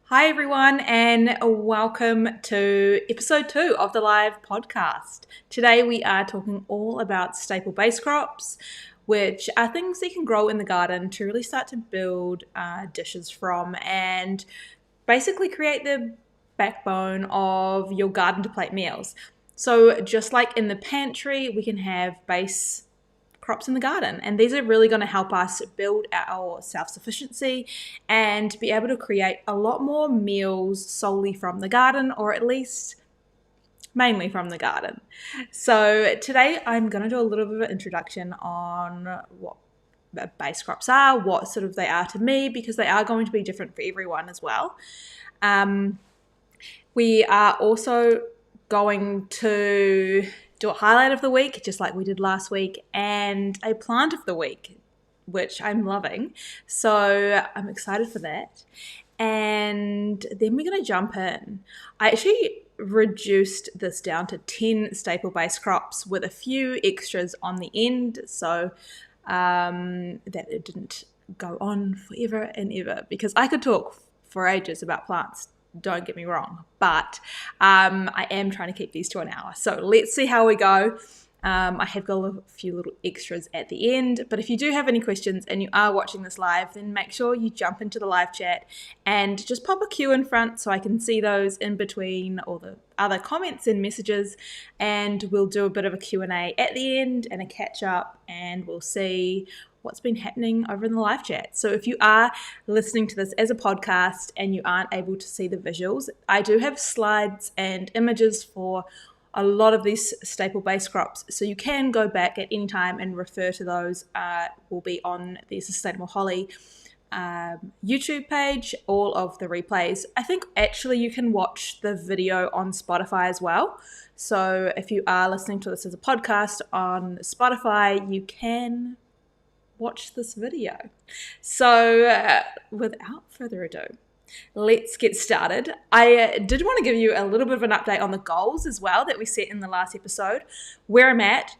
Hi, everyone, and welcome to episode 2 of the live podcast. Today, we are talking all about staple base crops, which are things that you can grow in the garden to really start to build dishes from and basically create the backbone of your garden to plate meals. So, just like in the pantry, we can have base crops in the garden, and these are really going to help us build our self-sufficiency and be able to create a lot more meals solely from the garden, or at least mainly from the garden. So today I'm going to do a little bit of an introduction on what base crops are, what sort of they are to me, because they are going to be different for everyone as well. We are also going to do a highlight of the week, just like we did last week, and a plant of the week, which I'm loving. So I'm excited for that. And then we're going to jump in. I actually reduced this down to 10 staple base crops with a few extras on the end, so that it didn't go on forever and ever, because I could talk for ages about plants. Don't get me wrong, but I am trying to keep these to an hour. So let's see how we go. I have got a few little extras at the end, but if you do have any questions and you are watching this live, then make sure you jump into the live chat and just pop a Q in front so I can see those in between all the other comments and messages, and we'll do a bit of a Q&A at the end and a catch up, and we'll see what's been happening over in the live chat. So if you are listening to this as a podcast and you aren't able to see the visuals, I do have slides and images for a lot of these staple base crops, so you can go back at any time and refer to those. Will be on the Sustainable Holly YouTube page, all of the replays. I think actually you can watch the video on Spotify as well. So if you are listening to this as a podcast on Spotify, you can watch this video. So without further ado, let's get started. I did want to give you a little bit of an update on the goals as well that we set in the last episode, where I'm at.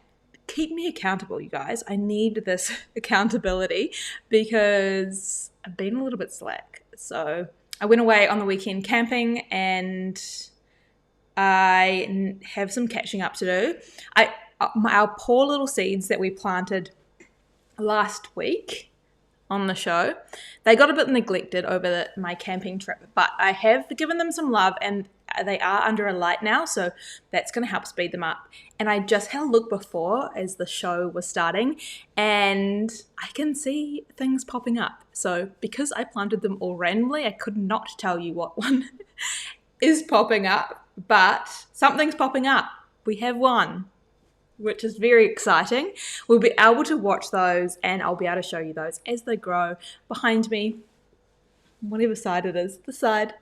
Keep me accountable, you guys. I need this accountability because I've been a little bit slack. So I went away on the weekend camping and I have some catching up to do. Our poor little seeds that we planted last week on the show, they got a bit neglected over my camping trip, but I have given them some love and they are under a light now, so that's going to help speed them up. And I just had a look before as the show was starting and I can see things popping up. So because I planted them all randomly, I could not tell you what one is popping up, but something's popping up. We have one, which is very exciting. We'll be able to watch those and I'll be able to show you those as they grow behind me, whatever side it is, the side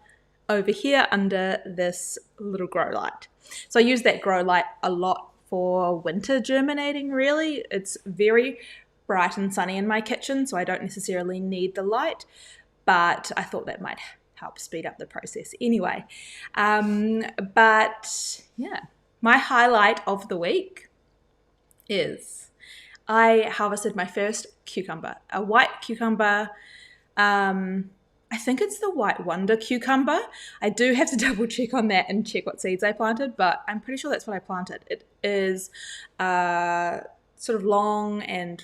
over here under this little grow light. So I use that grow light a lot for winter germinating, really. It's very bright and sunny in my kitchen, so I don't necessarily need the light, but I thought that might help speed up the process anyway. But yeah, my highlight of the week is I harvested my first cucumber, a white cucumber. I think it's the White Wonder cucumber. I do have to double check on that and check what seeds I planted, but I'm pretty sure that's what I planted. It is sort of long and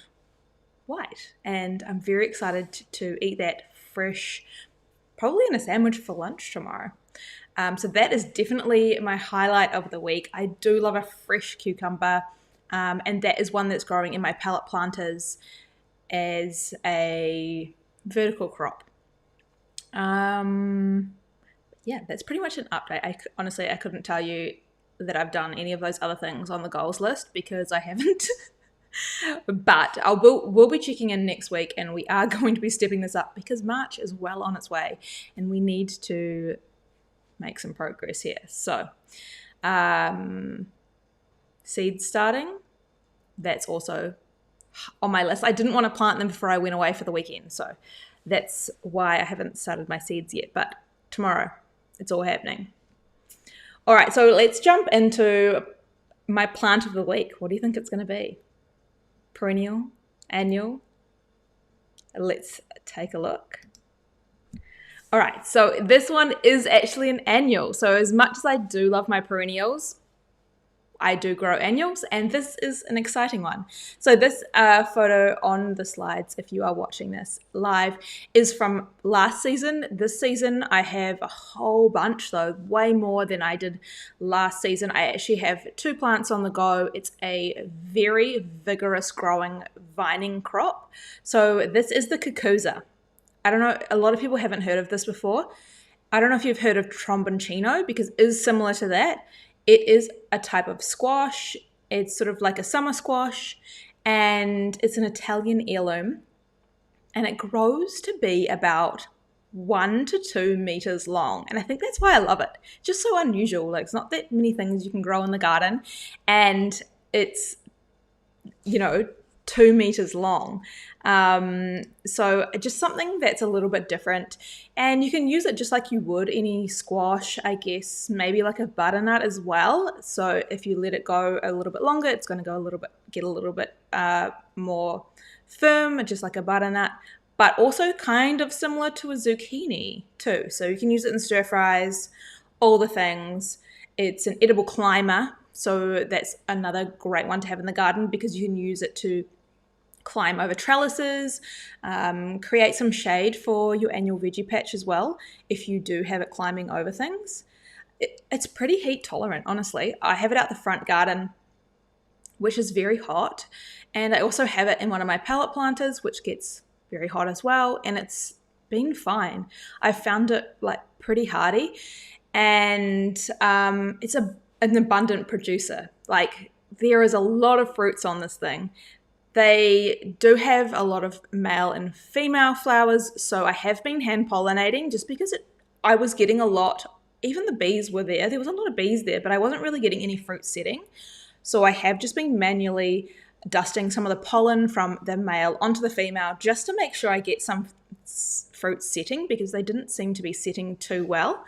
white, and I'm very excited to eat that fresh, probably in a sandwich for lunch tomorrow. So that is definitely my highlight of the week. I do love a fresh cucumber. And that is one that's growing in my pallet planters as a vertical crop. Yeah, that's pretty much an update. Honestly, I couldn't tell you that I've done any of those other things on the goals list because I haven't. But we'll be checking in next week, and we are going to be stepping this up because March is well on its way and we need to make some progress here. So, seeds starting, that's also on my list. I didn't want to plant them before I went away for the weekend, so that's why I haven't started my seeds yet, but tomorrow it's all happening. All right, so let's jump into my plant of the week. What do you think it's going to be? Perennial? Annual? Let's take a look. All right, so this one is actually an annual. So as much as I do love my perennials, I do grow annuals, and this is an exciting one. So this photo on the slides, if you are watching this live, is from last season. This season I have a whole bunch, though, way more than I did last season. I actually have 2 plants on the go. It's a very vigorous growing vining crop. So this is the cucuzza. I don't know, a lot of people haven't heard of this before. I don't know if you've heard of tromboncino, because it is similar to that. It is a type of squash. It's sort of like a summer squash, and it's an Italian heirloom, and it grows to be about 1 to 2 meters long. And I think that's why I love it. Just so unusual. Like, it's not that many things you can grow in the garden, and it's, 2 meters long. So just something that's a little bit different, and you can use it just like you would any squash, I guess, maybe like a butternut as well. So if you let it go a little bit longer, it's going to get a little bit more firm, just like a butternut, but also kind of similar to a zucchini too. So you can use it in stir fries, all the things. It's an edible climber, so that's another great one to have in the garden, because you can use it to climb over trellises, create some shade for your annual veggie patch as well, if you do have it climbing over things. It's pretty heat tolerant, honestly. I have it out the front garden, which is very hot, and I also have it in one of my pallet planters, which gets very hot as well, and it's been fine. I've found it like pretty hardy, and it's an abundant producer. Like, there is a lot of fruits on this thing. They do have a lot of male and female flowers, so I have been hand pollinating just because I was getting a lot. Even the bees were there. There was a lot of bees there, but I wasn't really getting any fruit setting. So I have just been manually dusting some of the pollen from the male onto the female just to make sure I get some fruit setting, because they didn't seem to be setting too well.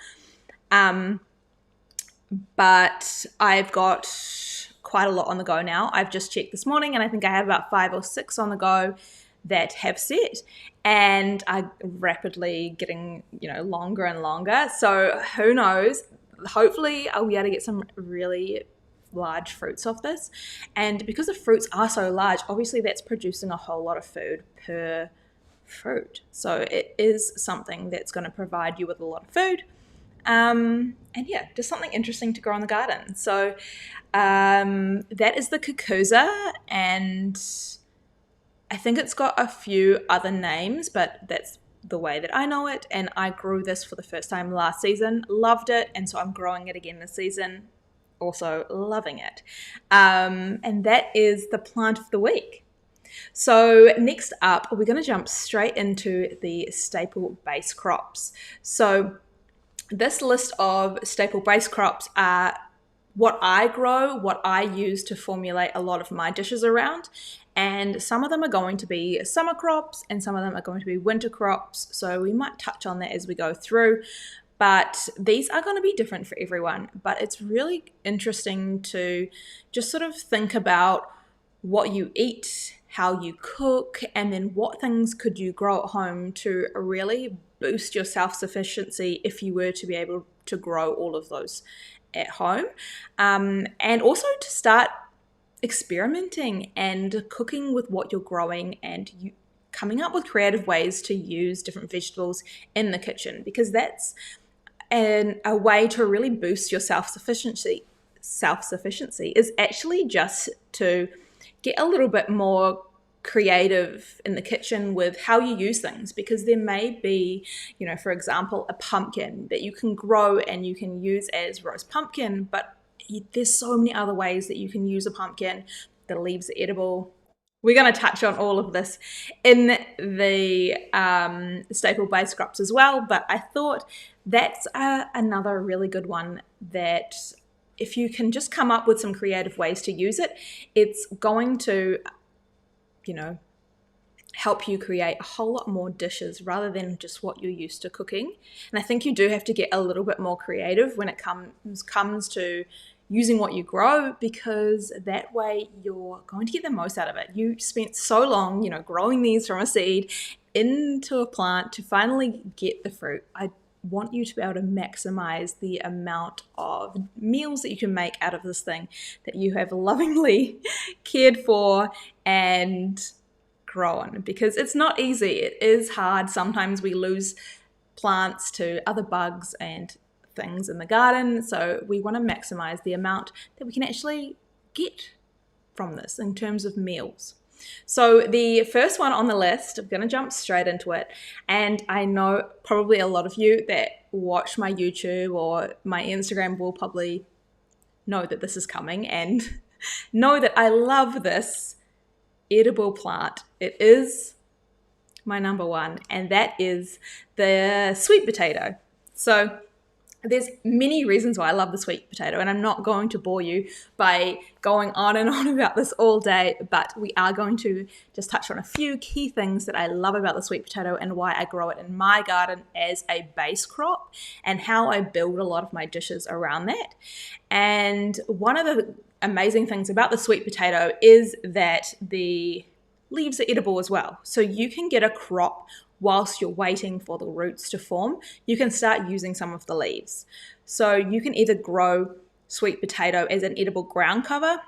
But I've got quite a lot on the go now. I've just checked this morning, and I think I have about 5 or 6 on the go that have set, and are rapidly getting, longer and longer. So who knows? Hopefully I'll be able to get some really large fruits off this. And because the fruits are so large, obviously that's producing a whole lot of food per fruit. So it is something that's going to provide you with a lot of food. And yeah, just something interesting to grow in the garden. So that is the cucuzza, and I think it's got a few other names, but that's the way that I know it. And I grew this for the first time last season, loved it, and so I'm growing it again this season, also loving it. And that is the plant of the week. So next up, we're going to jump straight into the staple base crops. So this list of staple base crops are what I grow, what I use to formulate a lot of my dishes around. And some of them are going to be summer crops, and some of them are going to be winter crops. So we might touch on that as we go through. But these are going to be different for everyone. But it's really interesting to just sort of think about what you eat, how you cook, and then what things could you grow at home to really boost your self-sufficiency if you were to be able to grow all of those at home. And also to start experimenting and cooking with what you're growing, and you coming up with creative ways to use different vegetables in the kitchen, because that's a way to really boost your self-sufficiency. Self-sufficiency is actually just to get a little bit more creative in the kitchen with how you use things, because there may be, for example, a pumpkin that you can grow and you can use as roast pumpkin, but there's so many other ways that you can use a pumpkin. The leaves are edible. We're going to touch on all of this in the staple base crops as well, but I thought that's another really good one that if you can just come up with some creative ways to use it, it's going to help you create a whole lot more dishes rather than just what you're used to cooking. And I think you do have to get a little bit more creative when it comes to using what you grow, because that way you're going to get the most out of it. You spent so long, growing these from a seed into a plant to finally get the fruit. I want you to be able to maximize the amount of meals that you can make out of this thing that you have lovingly cared for and grown, because it's not easy. It is hard. Sometimes we lose plants to other bugs and things in the garden, so we want to maximize the amount that we can actually get from this in terms of meals. So the first one on the list, I'm going to jump straight into it, and I know probably a lot of you that watch my YouTube or my Instagram will probably know that this is coming and know that I love this edible plant. It is my number one, and that is the sweet potato. So there's many reasons why I love the sweet potato, and I'm not going to bore you by going on and on about this all day, but we are going to just touch on a few key things that I love about the sweet potato and why I grow it in my garden as a base crop, and how I build a lot of my dishes around that. And one of the amazing things about the sweet potato is that the leaves are edible as well. So you can get a crop whilst you're waiting for the roots to form. You can start using some of the leaves. So you can either grow sweet potato as an edible ground cover,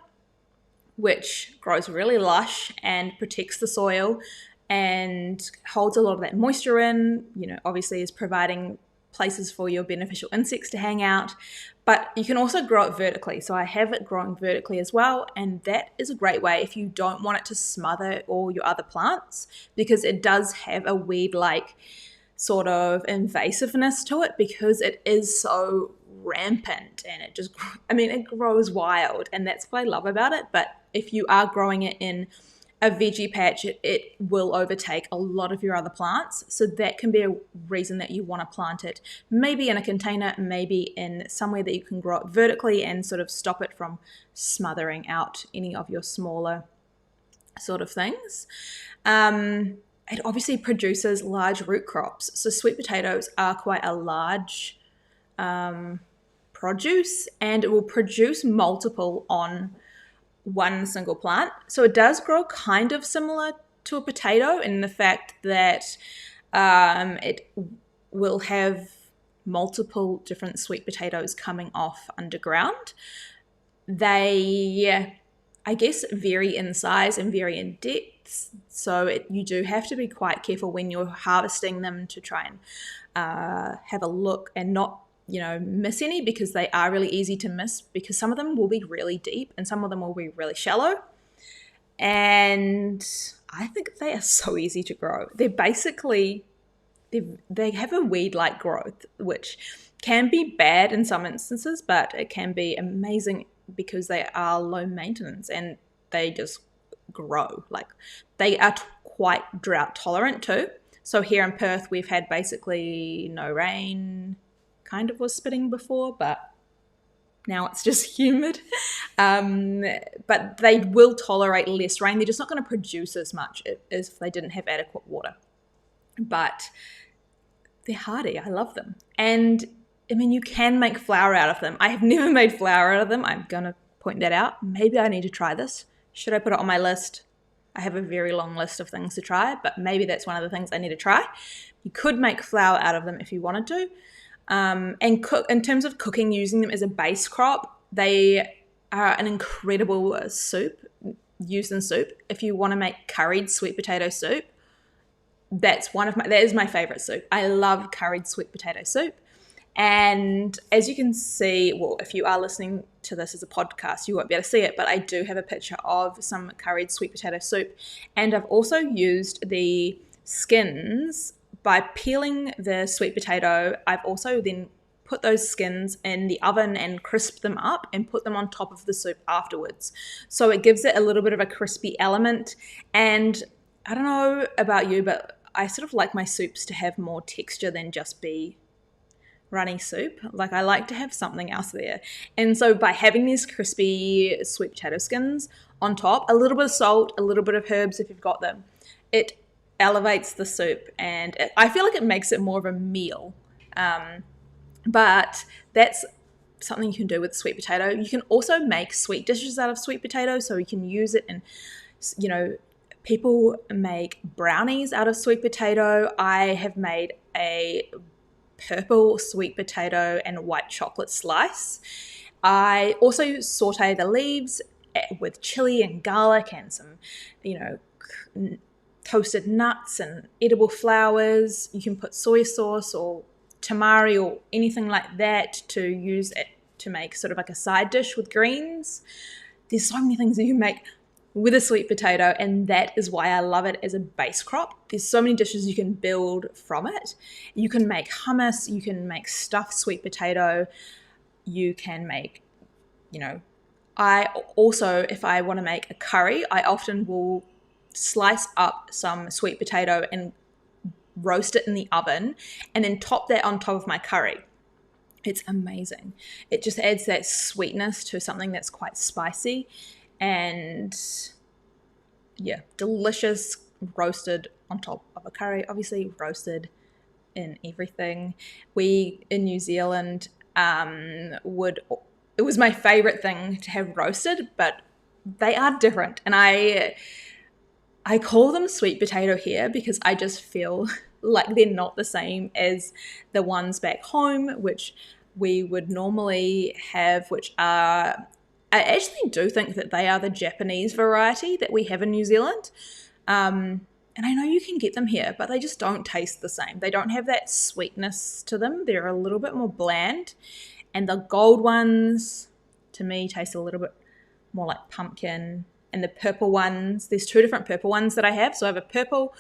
which grows really lush and protects the soil and holds a lot of that moisture in, obviously is providing places for your beneficial insects to hang out. But you can also grow it vertically. So I have it growing vertically as well, and that is a great way if you don't want it to smother all your other plants, because it does have a weed-like sort of invasiveness to it, because it is so rampant and it grows wild, and that's what I love about it. But if you are growing it in a veggie patch, it will overtake a lot of your other plants. So that can be a reason that you want to plant it maybe in a container, maybe in somewhere that you can grow it vertically and sort of stop it from smothering out any of your smaller sort of things. It obviously produces large root crops. So sweet potatoes are quite a large produce, and it will produce multiple on one single plant. So it does grow kind of similar to a potato in the fact that it will have multiple different sweet potatoes coming off underground. They, I guess, vary in size and vary in depth. So you do have to be quite careful when you're harvesting them to try and have a look and not miss any, because they are really easy to miss, because some of them will be really deep and some of them will be really shallow. And I think they are so easy to grow. They're basically, they have a weed-like growth, which can be bad in some instances, but it can be amazing because they are low maintenance and they just grow. Like, they are quite drought tolerant too. So here in Perth, we've had basically no rain. Kind of was spitting before, but now it's just humid. But they will tolerate less rain. They're just not going to produce as much as if they didn't have adequate water. But they're hardy. I love them. And you can make flour out of them. I have never made flour out of them. I'm going to point that out. Maybe I need to try this. Should I put it on my list? I have a very long list of things to try, but maybe that's one of the things I need to try. You could make flour out of them if you wanted to. And cook in terms of cooking, using them as a base crop, they are an incredible soup, used in soup. If you want to make curried sweet potato soup, that is my favorite soup. I love curried sweet potato soup. And as you can see, well, if you are listening to this as a podcast, you won't be able to see it, but I do have a picture of some curried sweet potato soup. And I've also used the skins. By peeling the sweet potato, I've also then put those skins in the oven and crisped them up and put them on top of the soup afterwards. So it gives it a little bit of a crispy element. And I don't know about you, but I sort of like my soups to have more texture than just be runny soup. Like, I like to have something else there. And so by having these crispy sweet potato skins on top, a little bit of salt, a little bit of herbs if you've got them, it elevates the soup, and I feel like it makes it more of a meal. But that's something you can do with sweet potato. You can also make sweet dishes out of sweet potato, so you can use it in, you know, people make brownies out of sweet potato. I have made a purple sweet potato and white chocolate slice. I also saute the leaves with chili and garlic and some, you know, toasted nuts and edible flowers. You can put soy sauce or tamari or anything like that to use it to make sort of like a side dish with greens. There's so many things that you can make with a sweet potato, and that is why I love it as a base crop. There's so many dishes you can build from it. You can make hummus, you can make stuffed sweet potato, you can make, you know, I also, if I want to make a curry, I often will slice up some sweet potato and roast it in the oven and then top that on top of my curry. It's amazing. It just adds that sweetness to something that's quite spicy, and yeah, delicious roasted on top of a curry. Obviously roasted in everything. We in New Zealand it was my favorite thing to have roasted, but they are different, and I call them sweet potato here because I just feel like they're not the same as the ones back home, which we would normally have, which are, I actually do think that they are the Japanese variety that we have in New Zealand. And I know you can get them here, but they just don't taste the same. They don't have that sweetness to them. They're a little bit more bland. And the gold ones, to me, taste a little bit more like pumpkin. And the purple ones, there's two different purple ones that I have. So I have a purple,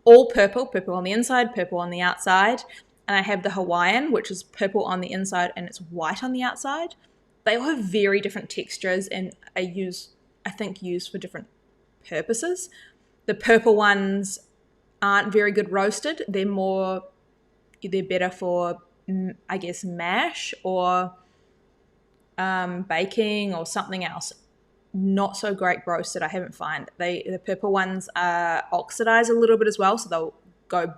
all purple, purple on the inside, purple on the outside. And I have the Hawaiian, which is purple on the inside and it's white on the outside. They all have very different textures and are used for different purposes. The purple ones aren't very good roasted. They're better for, I guess, mash or baking or something else. Not so great roasted, I haven't found. The purple ones oxidize a little bit as well, so they'll go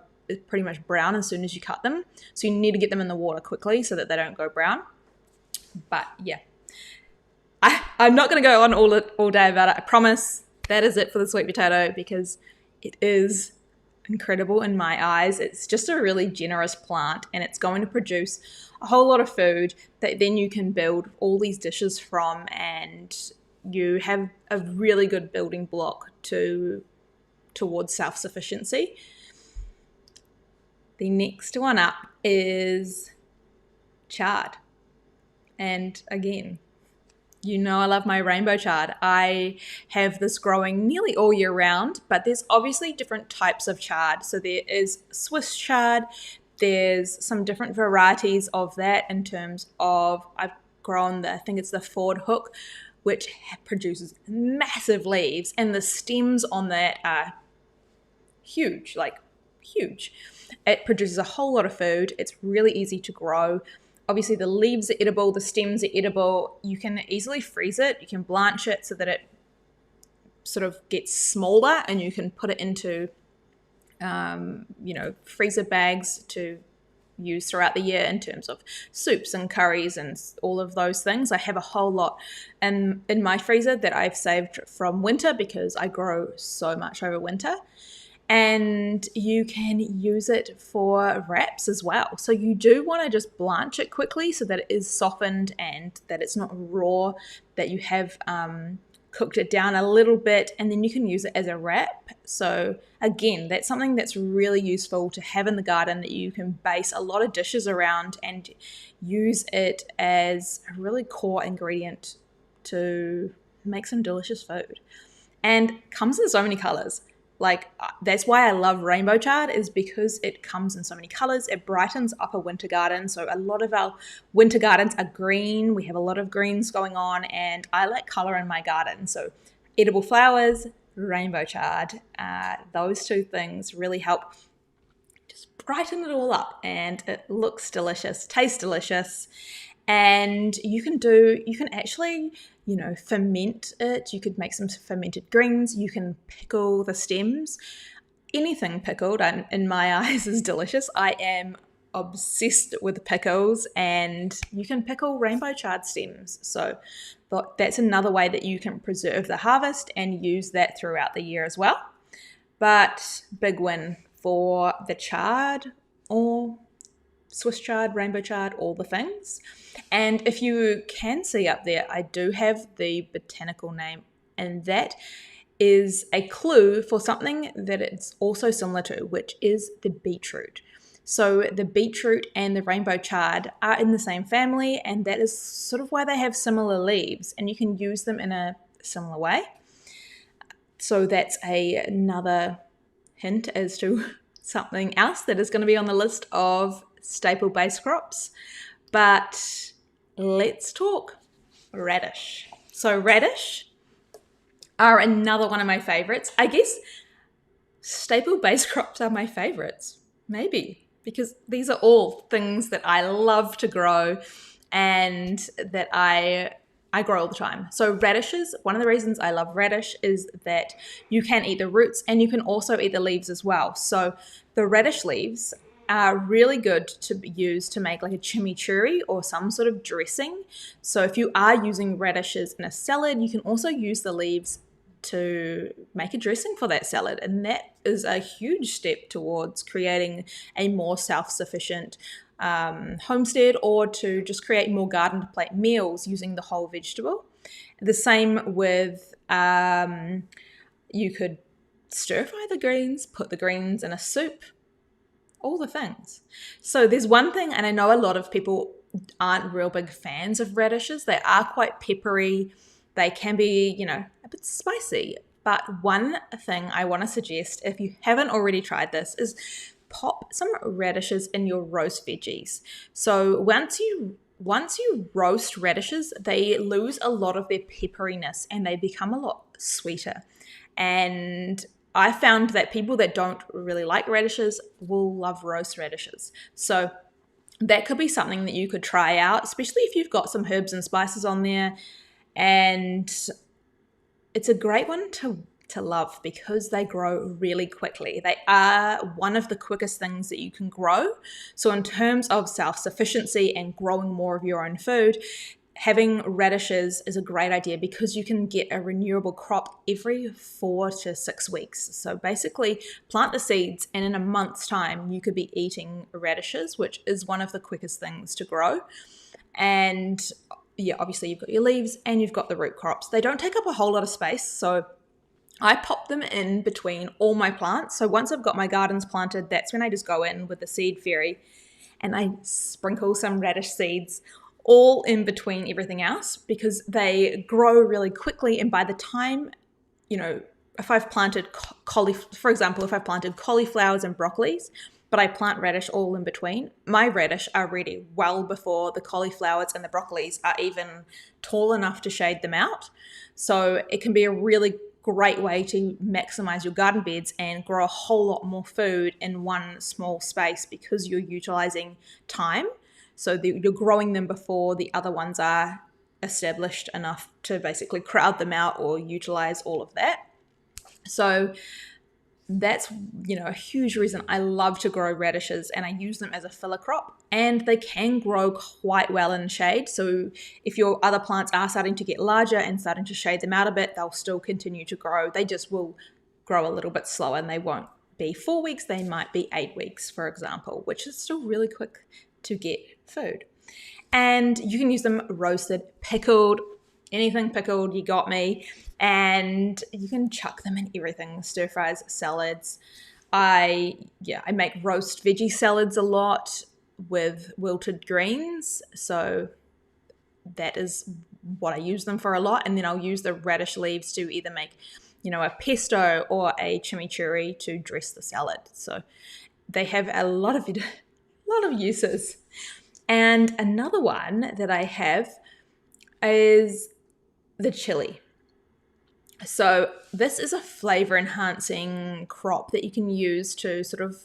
pretty much brown as soon as you cut them. So you need to get them in the water quickly so that they don't go brown. But yeah, I'm not going to go on all day about it. I promise that is it for the sweet potato because it is incredible in my eyes. It's just a really generous plant and it's going to produce a whole lot of food that then you can build all these dishes from, and you have a really good building block towards self-sufficiency. The next one up is chard. And again, you know I love my rainbow chard. I have this growing nearly all year round, but there's obviously different types of chard. So there is Swiss chard. There's some different varieties of that in terms of, I've grown I think it's the Ford Hook, which produces massive leaves, and the stems on that are huge, like huge. It produces a whole lot of food. It's really easy to grow. Obviously, the leaves are edible, the stems are edible. You can easily freeze it. You can blanch it so that it sort of gets smaller, and you can put it into, freezer bags to use throughout the year in terms of soups and curries and all of those things. I have a whole lot in my freezer that I've saved from winter because I grow so much over winter. And you can use it for wraps as well. So you do want to just blanch it quickly so that it is softened and that it's not raw, that you have cooked it down a little bit, and then you can use it as a wrap. So again, that's something that's really useful to have in the garden that you can base a lot of dishes around and use it as a really core ingredient to make some delicious food. And comes in so many colors. Like, that's why I love rainbow chard, is because it comes in so many colors. It brightens up a winter garden. So a lot of our winter gardens are green. We have a lot of greens going on, and I like color in my garden. So edible flowers, rainbow chard, those two things really help just brighten it all up, and it looks delicious, tastes delicious. And you can actually, ferment it. You could make some fermented greens. You can pickle the stems. Anything pickled, in my eyes, is delicious. I am obsessed with pickles, and you can pickle rainbow chard stems. So that's another way that you can preserve the harvest and use that throughout the year as well. But big win for the chard, or Swiss chard, rainbow chard, all the things. And if you can see up there, I do have the botanical name, and that is a clue for something that it's also similar to, which is the beetroot. So the beetroot and the rainbow chard are in the same family, and that is sort of why they have similar leaves, and you can use them in a similar way. So that's another hint as to something else that is going to be on the list of staple base crops. But let's talk radish. So radish are another one of my favorites. I guess staple base crops are my favorites, maybe, because these are all things that I love to grow and that I grow all the time. So radishes, one of the reasons I love radish is that you can eat the roots and you can also eat the leaves as well. So the radish leaves are really good to use to make like a chimichurri or some sort of dressing. So if you are using radishes in a salad, you can also use the leaves to make a dressing for that salad, and that is a huge step towards creating a more self-sufficient homestead, or to just create more garden to plate meals using the whole vegetable. The same with you could stir fry the greens, put the greens in a soup, all the things. So there's one thing, and I know a lot of people aren't real big fans of radishes. They are quite peppery. They can be, a bit spicy. But one thing I want to suggest, if you haven't already tried this, is pop some radishes in your roast veggies. So once you roast radishes, they lose a lot of their pepperiness and they become a lot sweeter. And I found that people that don't really like radishes will love roast radishes. So that could be something that you could try out, especially if you've got some herbs and spices on there. And it's a great one to love because they grow really quickly. They are one of the quickest things that you can grow. So in terms of self-sufficiency and growing more of your own food, having radishes is a great idea because you can get a renewable crop every 4 to 6 weeks. So basically plant the seeds and in a month's time you could be eating radishes, which is one of the quickest things to grow. And yeah, obviously you've got your leaves and you've got the root crops. They don't take up a whole lot of space, so I pop them in between all my plants. So once I've got my gardens planted, that's when I just go in with the seed fairy and I sprinkle some radish seeds all in between everything else because they grow really quickly. And by the time, if I've planted for example, if I've planted cauliflowers and broccolis, but I plant radish all in between, my radish are ready well before the cauliflowers and the broccolis are even tall enough to shade them out. So it can be a really great way to maximize your garden beds and grow a whole lot more food in one small space because you're utilizing time. So you're growing them before the other ones are established enough to basically crowd them out or utilize all of that. So that's, a huge reason I love to grow radishes, and I use them as a filler crop, and they can grow quite well in shade. So if your other plants are starting to get larger and starting to shade them out a bit, they'll still continue to grow. They just will grow a little bit slower, and they won't be 4 weeks. They might be 8 weeks, for example, which is still really quick to get food. And you can use them roasted, pickled, anything pickled, you got me. And you can chuck them in everything, stir fries, salads. I make roast veggie salads a lot with wilted greens. So that is what I use them for a lot. And then I'll use the radish leaves to either make, a pesto or a chimichurri to dress the salad. So they have a lot of uses. And another one that I have is the chili. So this is a flavor enhancing crop that you can use to sort of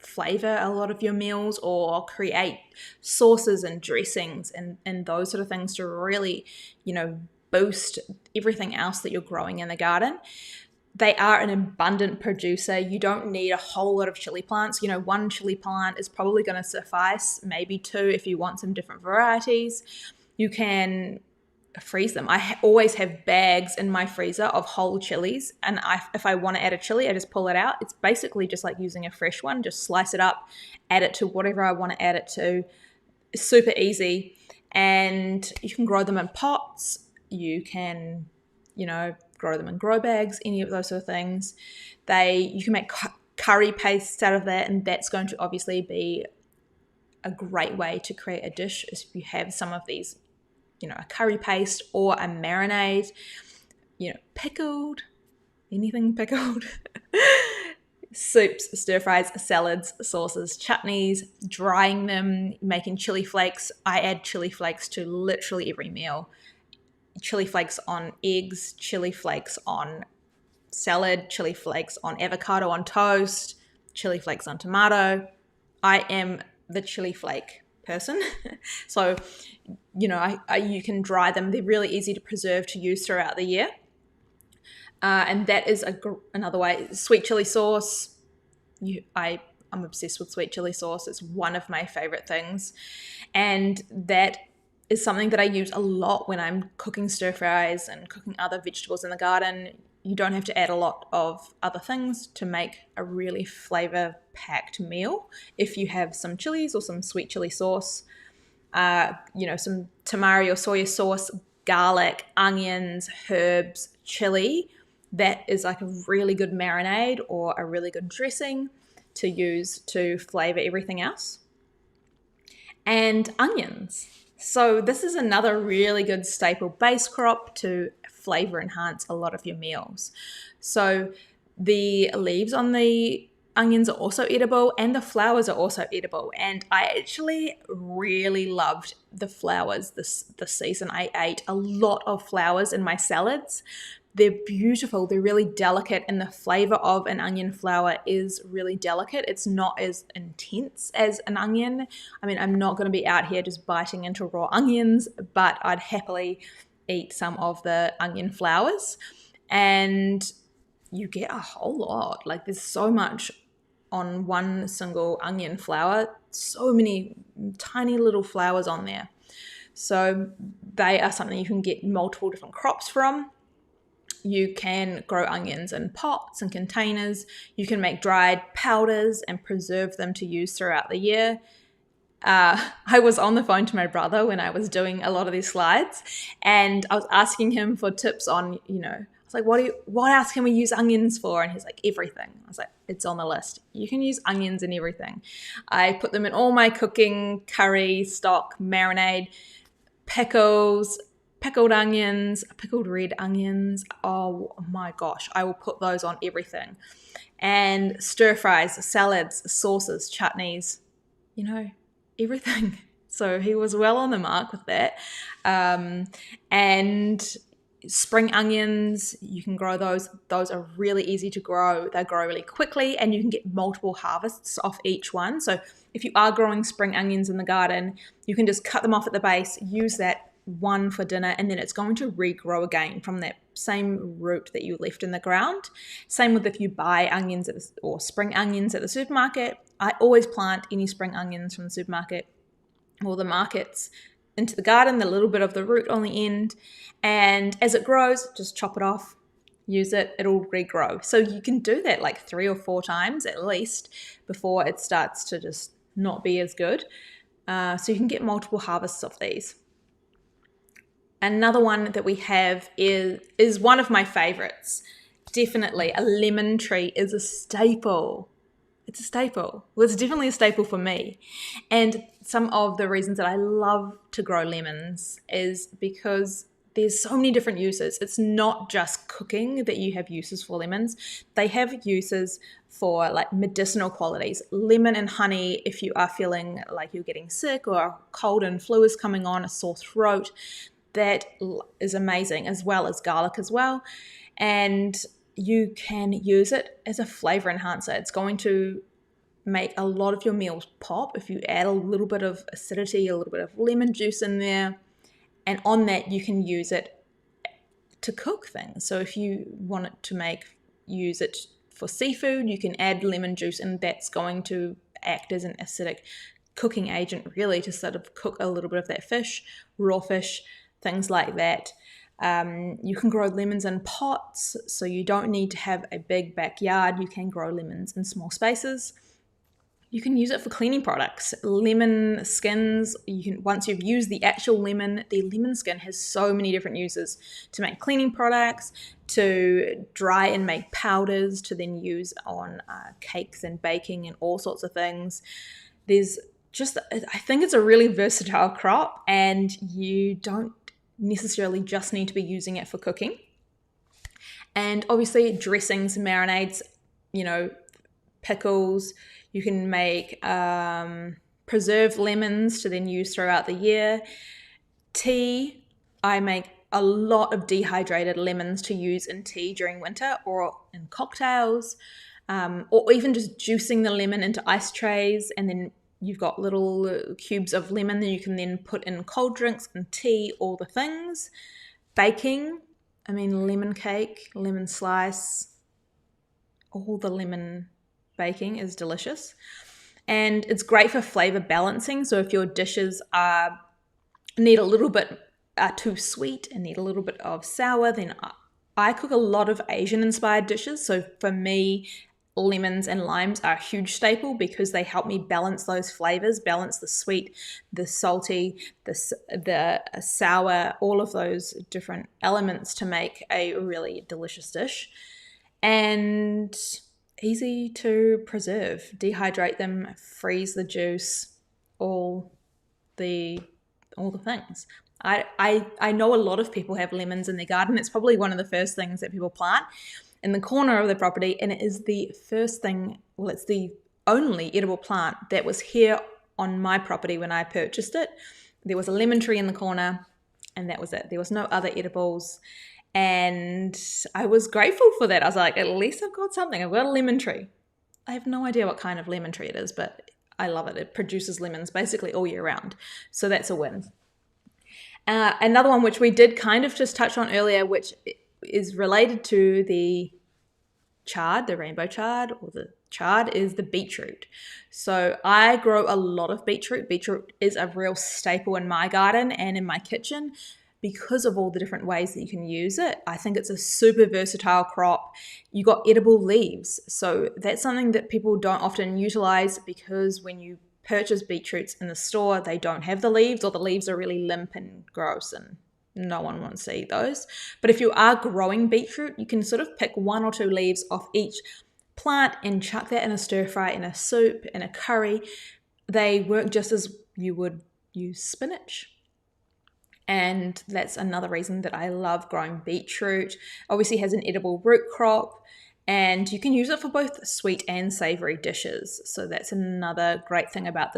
flavor a lot of your meals or create sauces and dressings and those sort of things to really, boost everything else that you're growing in the garden. they are an abundant producer. You don't need a whole lot of chili plants. One chili plant is probably going to suffice, maybe two if you want some different varieties. You can freeze them. I always have bags in my freezer of whole chilies, and if I want to add a chili, I just pull it out. It's basically just like using a fresh one. Just slice it up, add it to whatever I want to add it to. It's super easy, and you can grow them in pots. You can, grow them in grow bags, any of those sort of things. You can make curry paste out of that, and that's going to obviously be a great way to create a dish if you have some of these, a curry paste or a marinade, pickled, anything pickled. Soups, stir fries, salads, sauces, chutneys, drying them, making chili flakes. I add chili flakes to literally every meal. Chili flakes on eggs, chili flakes on salad, chili flakes on avocado on toast, chili flakes on tomato. I am the chili flake person. So, you can dry them. They're really easy to preserve, to use throughout the year. And that is another way. Sweet chili sauce. I'm obsessed with sweet chili sauce. It's one of my favorite things. And that is something that I use a lot when I'm cooking stir fries and cooking other vegetables in the garden. You don't have to add a lot of other things to make a really flavor-packed meal. If you have some chilies or some sweet chili sauce, some tamari or soya sauce, garlic, onions, herbs, chili, that is like a really good marinade or a really good dressing to use to flavor everything else. And onions. So this is another really good staple base crop to flavor enhance a lot of your meals. So the leaves on the onions are also edible, and the flowers are also edible. And I actually really loved the flowers this season. I ate a lot of flowers in my salads. They're beautiful. They're really delicate, and the flavor of an onion flower is really delicate. It's not as intense as an onion. I mean, I'm not going to be out here just biting into raw onions, but I'd happily eat some of the onion flowers, and you get a whole lot. Like, there's so much on one single onion flower, so many tiny little flowers on there. So they are something you can get multiple different crops from. You can grow onions in pots and containers. You can make dried powders and preserve them to use throughout the year. I was on the phone to my brother when I was doing a lot of these slides, and I was asking him for tips on, I was like, what else can we use onions for? And he's like, everything. I was like, it's on the list. You can use onions in everything. I put them in all my cooking, curry, stock, marinade, pickles, pickled onions, pickled red onions. Oh my gosh, I will put those on everything. And stir fries, salads, sauces, chutneys, everything. So he was well on the mark with that. And spring onions, you can grow those. Those are really easy to grow. They grow really quickly, and you can get multiple harvests off each one. So if you are growing spring onions in the garden, you can just cut them off at the base, use that one for dinner, and then it's going to regrow again from that same root that you left in the ground. Same with if you buy onions or spring onions at the supermarket. I always plant any spring onions from the supermarket or the markets into the garden, the little bit of the root on the end, and as it grows, just chop it off, use it, it'll regrow. So you can do that like 3 or 4 times at least before it starts to just not be as good. So you can get multiple harvests of these. Another one that we have is one of my favorites. Definitely, a lemon tree is a staple. It's a staple. Well, it's definitely a staple for me. And some of the reasons that I love to grow lemons is because there's so many different uses. It's not just cooking that you have uses for lemons. They have uses for like medicinal qualities. Lemon and honey, if you are feeling like you're getting sick or a cold and flu is coming on, a sore throat, that is amazing, as well as garlic as well. And you can use it as a flavor enhancer. It's going to make a lot of your meals pop if you add a little bit of acidity, a little bit of lemon juice in there. And on that, you can use it to cook things. So if you want it to make, use it for seafood. You can add lemon juice, and that's going to act as an acidic cooking agent, really, to sort of cook a little bit of that fish, raw fish, things like that. You can grow lemons in pots, so you don't need to have a big backyard. You can grow lemons in small spaces. You can use it for cleaning products. Lemon skins, once you've used the actual lemon, the lemon skin has so many different uses: to make cleaning products, to dry and make powders, to then use on cakes and baking and all sorts of things. I think it's a really versatile crop, and you don't necessarily just need to be using it for cooking. And obviously dressings, marinades, pickles. You can make preserved lemons to then use throughout the year. Tea, I make a lot of dehydrated lemons to use in tea during winter or in cocktails, or even just juicing the lemon into ice trays, and then you've got little cubes of lemon that you can then put in cold drinks and tea, all the things. Baking, lemon cake, lemon slice, all the lemon baking is delicious. And it's great for flavor balancing. So if your dishes are too sweet and need a little bit of sour, then I cook a lot of Asian inspired dishes. So for me, lemons and limes are a huge staple because they help me balance those flavors, balance the sweet, the salty, the sour, all of those different elements to make a really delicious dish. And easy to preserve. Dehydrate them, freeze the juice, all the things. I know a lot of people have lemons in their garden. It's probably one of the first things that people plant in the corner of the property, and it is the it's the only edible plant that was here on my property when I purchased it. There was a lemon tree in the corner, and that was it. There was no other edibles. And I was grateful for that. I was like, at least I've got something. I've got a lemon tree. I have no idea what kind of lemon tree it is, but I love it. It produces lemons basically all year round. So that's a win. Another one which we did kind of just touch on earlier, which is related to the chard, the rainbow chard, or the chard, is the beetroot. So I grow a lot of beetroot. Beetroot is a real staple in my garden and in my kitchen, because of all the different ways that you can use it. I think it's a super versatile crop. You got edible leaves. So that's something that people don't often utilize, because when you purchase beetroots in the store, they don't have the leaves, or the leaves are really limp and gross and no one wants to eat those. But if you are growing beetroot, you can sort of pick 1 or 2 leaves off each plant and chuck that in a stir fry, in a soup, in a curry. They work just as you would use spinach. And that's another reason that I love growing beetroot. Obviously has an edible root crop, and you can use it for both sweet and savory dishes. So that's another great thing about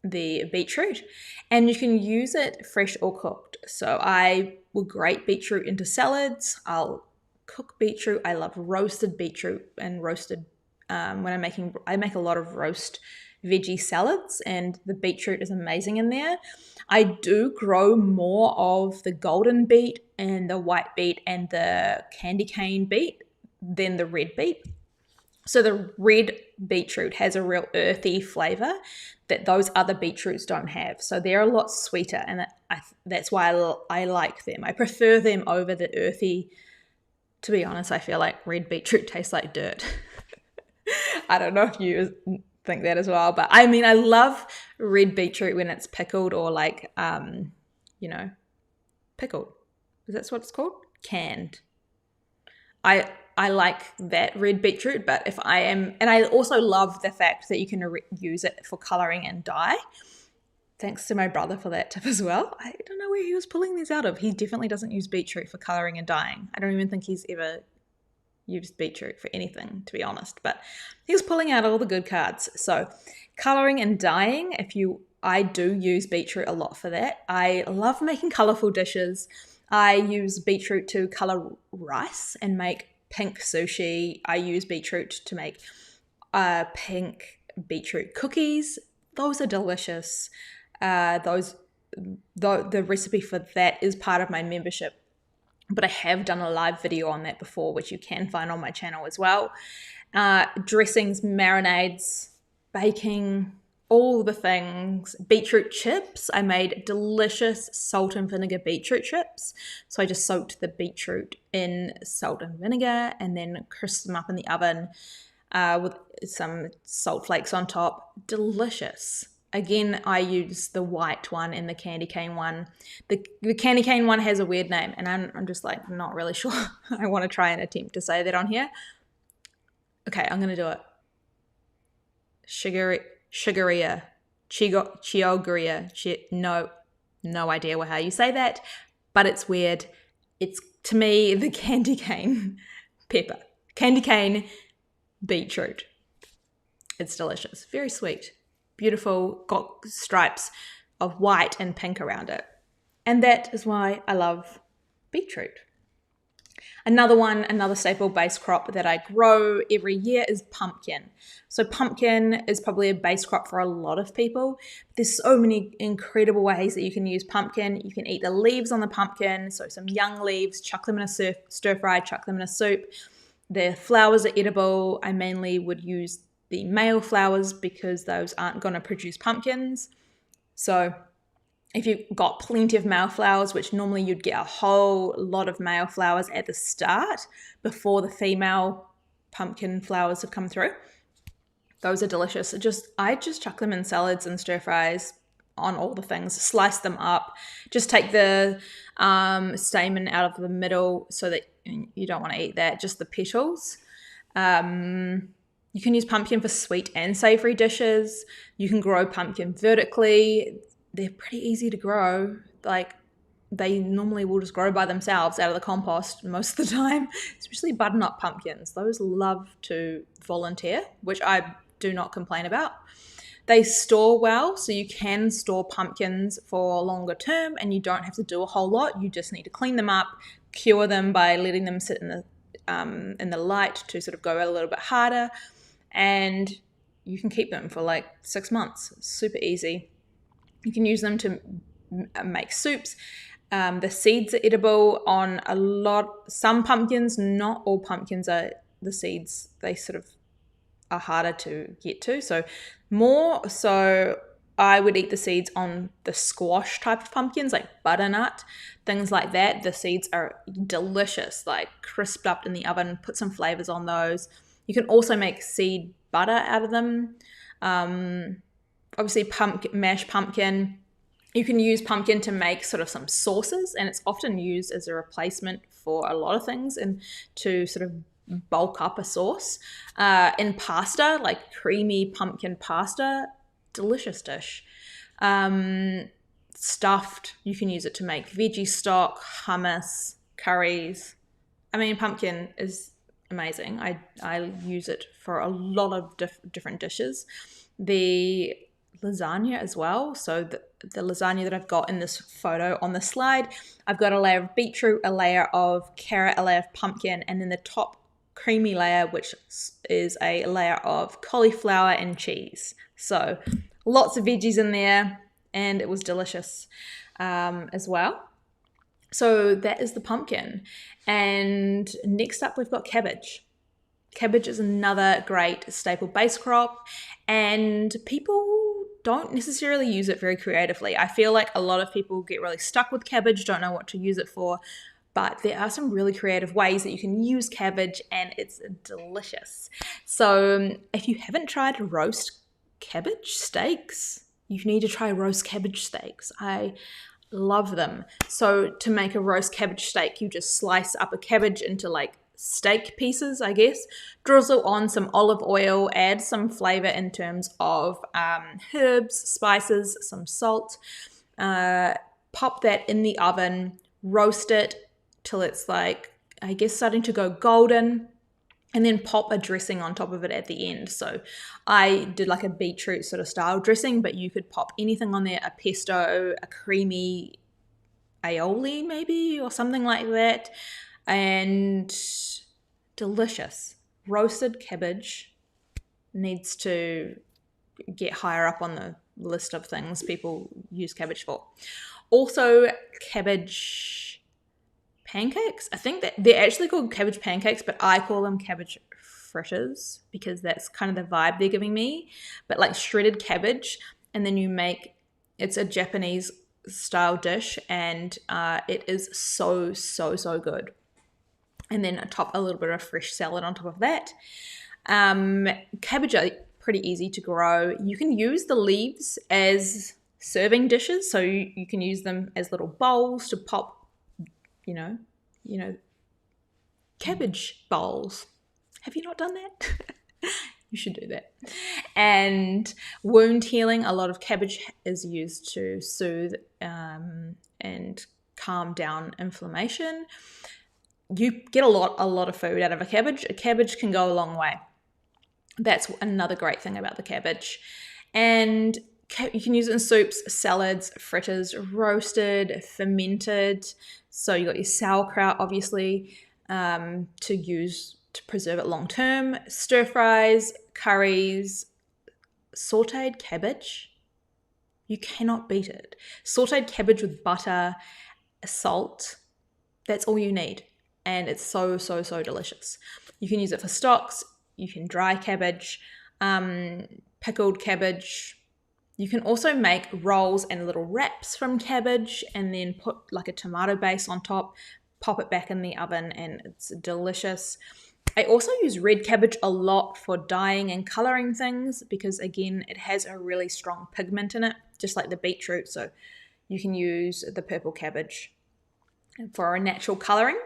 the beetroot. And you can use it fresh or cooked. So I will grate beetroot into salads. I'll cook beetroot. I love roasted beetroot and roasted when I make a lot of roast veggie salads, and the beetroot is amazing in there. I do grow more of the golden beet and the white beet and the candy cane beet than the red beet. So the red beetroot has a real earthy flavor that those other beetroots don't have. So they're a lot sweeter, and that's why I like them. I prefer them over the earthy. To be honest, I feel like red beetroot tastes like dirt. I don't know if you think that as well, but I love red beetroot when it's pickled, or pickled. Is that what it's called? Canned. I like that red beetroot, but and I also love the fact that you can use it for coloring and dye. Thanks to my brother for that tip as well. I don't know where he was pulling these out of. He definitely doesn't use beetroot for coloring and dyeing. I don't even think he's ever used beetroot for anything, to be honest, but he was pulling out all the good cards. So coloring and dyeing, I do use beetroot a lot for that. I love making colorful dishes. I use beetroot to color rice and make pink sushi. I use beetroot to make pink beetroot cookies. Those are delicious. The recipe for that is part of my membership but I have done a live video on that before, which you can find on my channel as well. Dressings, marinades, baking, all the things. Beetroot chips. I made delicious salt and vinegar beetroot chips. So I just soaked the beetroot in salt and vinegar and then crisped them up in the oven with some salt flakes on top. Delicious. Again, I use the white one and the candy cane one. The candy cane one has a weird name, and I'm just like not really sure. I want to try and attempt to say that on here. Okay, I'm going to do it. Sugaria. Chiogria. No idea how you say that, but it's weird. It's, to me, the candy cane pepper. Candy cane beetroot. It's delicious. Very sweet. Beautiful. Got stripes of white and pink around it. And that is why I love beetroot. Another staple base crop that I grow every year is pumpkin. So pumpkin is probably a base crop for a lot of people. There's so many incredible ways that you can use pumpkin. You can eat the leaves on the pumpkin, so some young leaves, chuck them in a stir fry, chuck them in a soup. The flowers are edible. I mainly would use the male flowers because those aren't going to produce pumpkins. So if you've got plenty of male flowers, which normally you'd get a whole lot of male flowers at the start before the female pumpkin flowers have come through, those are delicious. I just chuck them in salads and stir fries on all the things, slice them up, just take the stamen out of the middle so that you don't want to eat that, just the petals. You can use pumpkin for sweet and savory dishes. You can grow pumpkin vertically. They're pretty easy to grow. Like, they normally will just grow by themselves out of the compost most of the time, especially butternut pumpkins. Those love to volunteer, which I do not complain about. They store well, so you can store pumpkins for longer term and you don't have to do a whole lot. You just need to clean them up, cure them by letting them sit in the light to sort of go a little bit harder, and you can keep them for like 6 months. It's super easy. You can use them to make soups. The seeds are edible on some pumpkins. Not all pumpkins are the seeds. They sort of are harder to get to. So I would eat the seeds on the squash type of pumpkins, like butternut, things like that. The seeds are delicious, like crisped up in the oven. Put some flavors on those. You can also make seed butter out of them. Obviously, mashed pumpkin. You can use pumpkin to make sort of some sauces, and it's often used as a replacement for a lot of things and to sort of bulk up a sauce. In pasta, like creamy pumpkin pasta, delicious dish. Stuffed, you can use it to make veggie stock, hummus, curries. I mean, pumpkin is amazing. I use it for a lot of different dishes. The lasagna as well. So the lasagna that I've got in this photo on the slide, I've got a layer of beetroot, a layer of carrot, a layer of pumpkin, and then the top creamy layer, which is a layer of cauliflower and cheese. So lots of veggies in there, and it was delicious as well. So that is the pumpkin. And next up, we've got cabbage. Cabbage is another great staple base crop, and people don't necessarily use it very creatively. I feel like a lot of people get really stuck with cabbage, don't know what to use it for, but there are some really creative ways that you can use cabbage, and it's delicious. So if you haven't tried roast cabbage steaks, you need to try roast cabbage steaks. I love them. So to make a roast cabbage steak, you just slice up a cabbage into like steak pieces, I guess, drizzle on some olive oil, add some flavor in terms of herbs, spices, some salt, pop that in the oven, roast it till it's like, I guess, starting to go golden, and then pop a dressing on top of it at the end. So I did like a beetroot sort of style dressing, but you could pop anything on there, a pesto, a creamy aioli maybe, or something like that. And delicious. Roasted cabbage needs to get higher up on the list of things people use cabbage for. Also, cabbage pancakes. I think that they're actually called cabbage pancakes, but I call them cabbage fritters because that's kind of the vibe they're giving me. But like shredded cabbage, and then it's a Japanese style dish, and it is so, so, so good. And then a little bit of fresh salad on top of that. Cabbage are pretty easy to grow. You can use the leaves as serving dishes, so you can use them as little bowls to pop, cabbage bowls. Have you not done that? You should do that. And wound healing, a lot of cabbage is used to soothe and calm down inflammation. You get a lot of food out of a cabbage. A cabbage can go a long way. That's another great thing about the cabbage. And you can use it in soups, salads, fritters, roasted, fermented. So you got your sauerkraut, obviously, to use to preserve it long term. Stir fries, curries, sauteed cabbage. You cannot beat it. Sauteed cabbage with butter, salt. That's all you need. And it's so, so, so delicious. You can use it for stocks. You can dry cabbage, pickled cabbage. You can also make rolls and little wraps from cabbage and then put like a tomato base on top, pop it back in the oven, and it's delicious. I also use red cabbage a lot for dyeing and colouring things because, again, it has a really strong pigment in it, just like the beetroot. So you can use the purple cabbage for a natural colouring.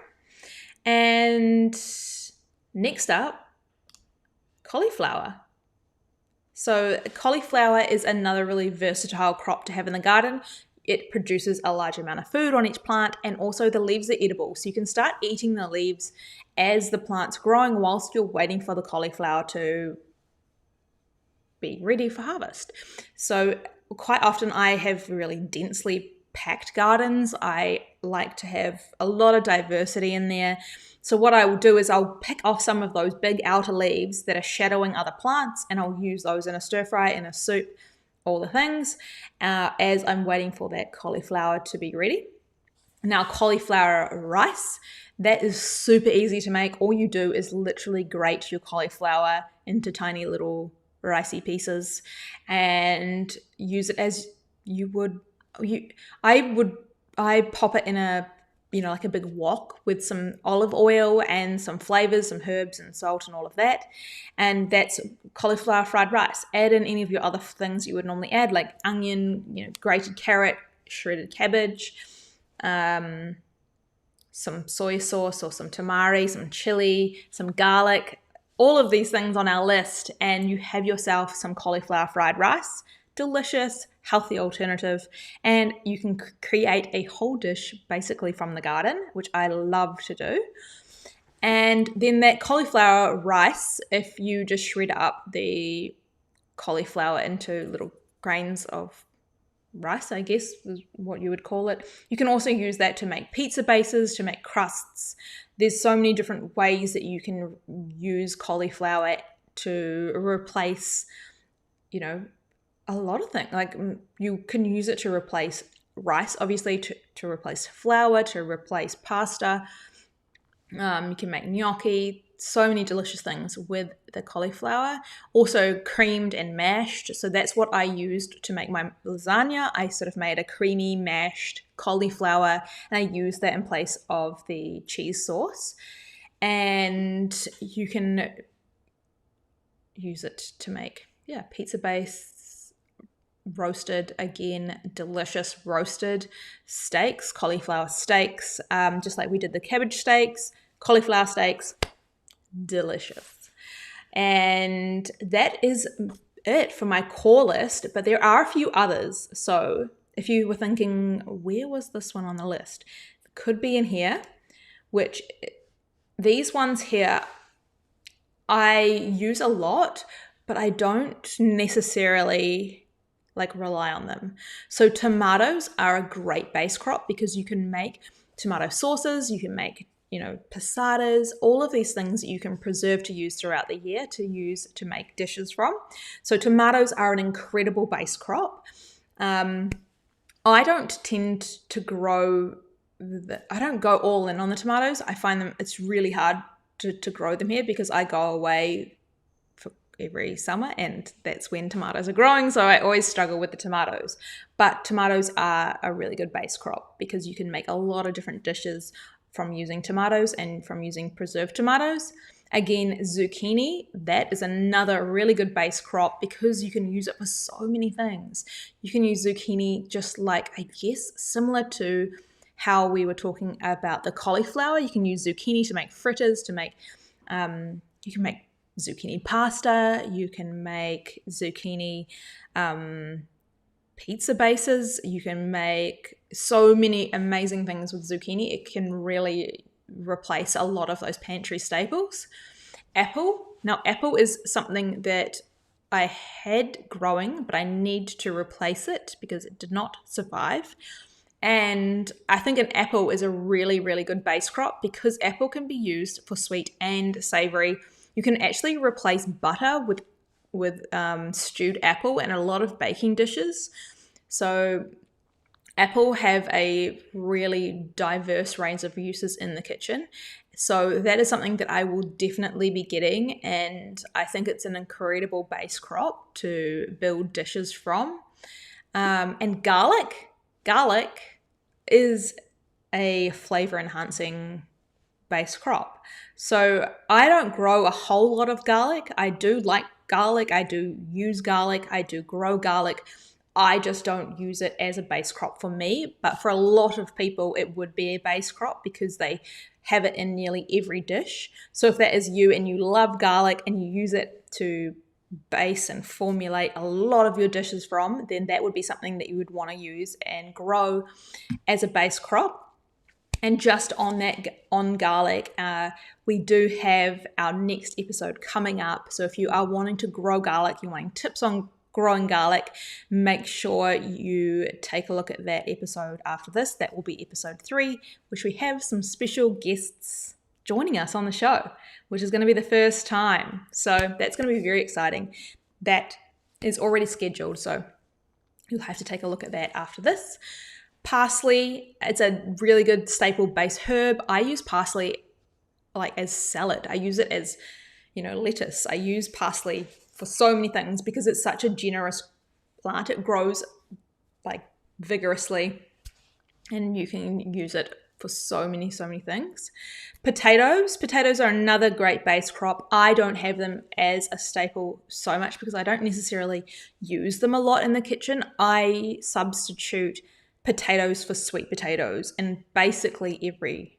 And next up, cauliflower. So cauliflower is another really versatile crop to have in the garden. It produces a large amount of food on each plant, and also the leaves are edible. So you can start eating the leaves as the plant's growing whilst you're waiting for the cauliflower to be ready for harvest. So quite often I have really densely packed gardens. I like to have a lot of diversity in there. So what I will do is I'll pick off some of those big outer leaves that are shadowing other plants, and I'll use those in a stir fry, in a soup, all the things, as I'm waiting for that cauliflower to be ready. Now, cauliflower rice, that is super easy to make. All you do is literally grate your cauliflower into tiny little ricey pieces and use it as you would. I pop it in a like a big wok with some olive oil and some flavors, some herbs and salt and all of that. And that's cauliflower fried rice. Add in any of your other things you would normally add, like onion, grated carrot, shredded cabbage, some soy sauce or some tamari, some chili, some garlic, all of these things on our list, and you have yourself some cauliflower fried rice. Delicious, healthy alternative, and you can create a whole dish basically from the garden, which I love to do. And then that cauliflower rice, if you just shred up the cauliflower into little grains of rice, I guess is what you would call it. You can also use that to make pizza bases, to make crusts. There's so many different ways that you can use cauliflower to replace, a lot of things. Like you can use it to replace rice, obviously, to replace flour, to replace pasta. You can make gnocchi, so many delicious things with the cauliflower. Also creamed and mashed. So that's what I used to make my lasagna. I sort of made a creamy mashed cauliflower, and I used that in place of the cheese sauce. And you can use it to make, pizza base, roasted, again, delicious roasted steaks, cauliflower steaks, just like we did the cabbage steaks, cauliflower steaks, delicious. And that is it for my core list, but there are a few others. So if you were thinking, where was this one on the list? It could be in here, which these ones here I use a lot, but I don't necessarily rely on them. So tomatoes are a great base crop because you can make tomato sauces, you can make, passatas, all of these things that you can preserve to use throughout the year to make dishes from. So tomatoes are an incredible base crop. I don't tend to grow I don't go all in on the tomatoes. I find them, it's really hard to grow them here because I go away for every summer and that's when tomatoes are growing. So I always struggle with the tomatoes. But tomatoes are a really good base crop because you can make a lot of different dishes from using tomatoes and from using preserved tomatoes. Again, zucchini, that is another really good base crop because you can use it for so many things. You can use zucchini just like, I guess, similar to how we were talking about the cauliflower. You can use zucchini to make fritters, you can make zucchini pasta, you can make zucchini pizza bases, you can make so many amazing things with zucchini. It can really replace a lot of those pantry staples. Apple. Now, apple is something that I had growing, but I need to replace it because it did not survive. And I think an apple is a really, really good base crop because apple can be used for sweet and savory. You can actually replace butter with stewed apple in a lot of baking dishes. So apple have a really diverse range of uses in the kitchen. So that is something that I will definitely be getting, and I think it's an incredible base crop to build dishes from. And garlic. Garlic is a flavor enhancing base crop. So I don't grow a whole lot of garlic. I do like garlic. I do use garlic. I do grow garlic. I just don't use it as a base crop for me. But for a lot of people, it would be a base crop because they have it in nearly every dish. So if that is you and you love garlic and you use it to base and formulate a lot of your dishes from, then that would be something that you would want to use and grow as a base crop. And just on garlic, we do have our next episode coming up. So if you are wanting to grow garlic, you're wanting tips on growing garlic, make sure you take a look at that episode after this. That will be episode 3, which we have some special guests joining us on the show, which is going to be the first time. So that's going to be very exciting. That is already scheduled, so you'll have to take a look at that after this. Parsley, it's a really good staple base herb. I use parsley like as salad. I use it as, lettuce. I use parsley for so many things because it's such a generous plant. It grows like vigorously and you can use it for so many things. Potatoes are another great base crop. I don't have them as a staple so much because I don't necessarily use them a lot in the kitchen. I substitute potatoes for sweet potatoes in basically every